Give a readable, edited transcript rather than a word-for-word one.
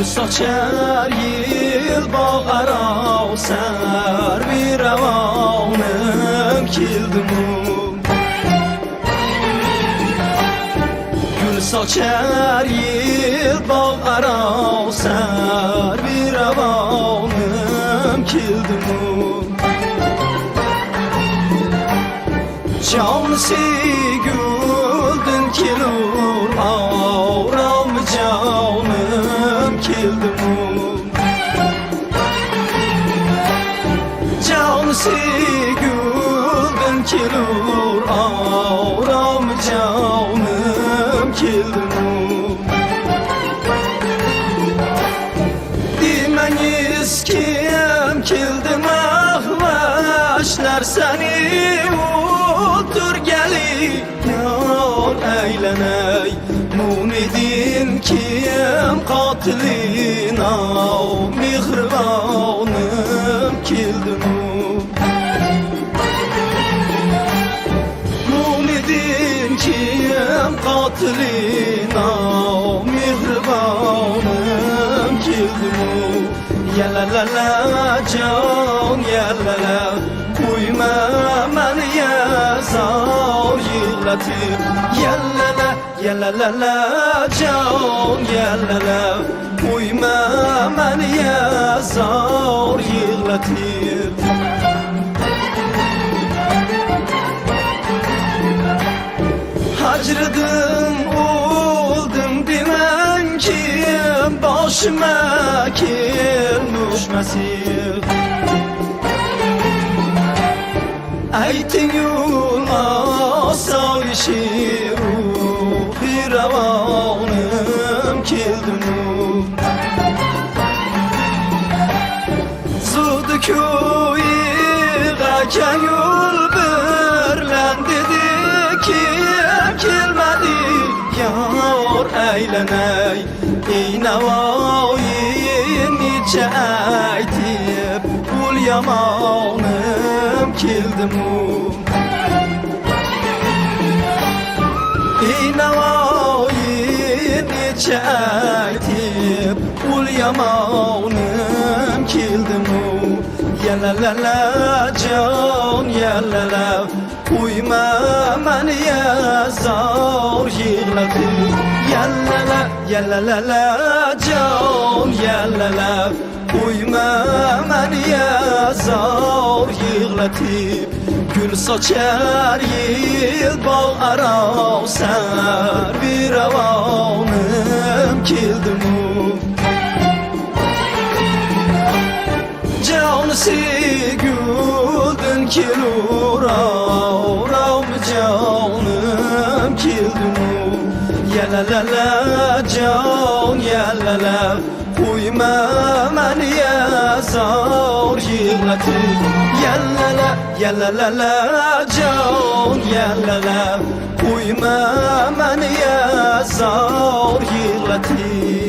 Gül saçar yıl bağara ser bir avanım kildim. Gül saçar yıl bağara ser bir avanım kildim. Canlısı güldün kilur avram canım kildim. Canlısı güldün kilur avram canım kildim. Dimeniz kim kildim ahlaşlar seni otur gelip yar eyleney. Munidin kim katilin av mihribanım kildim. Munidin kim katilin av mihribanım kildim. Yalalala can yalala uyma meni yazar yığlatır. Yalala yalalala can yalala uyma meni yazar yığlatır. Hacrıdım oldum demen ki başıma kelmiş mesih. Aytin yolma sayışı bir avanım kildim. Zudu köyüge yol birlen dedi ki kelmedi yar eyleney. İnavayin nice aytip ul yamanım kildim. İnavayin nice aytip ul yamanım kildim. Yalalala can yalala uyma meni yazar yığlatır. Yalala yalalala can yalala uyma meni yazar yığlatır. Gül saçar yıl bağara ser bir avanım kildim. Canlısı güldün kilur avram canım kildim. Yalalala can yalala uyma meni yazar yığlatır. Yalala yalalala can yalala uyma meni yazar yığlatır.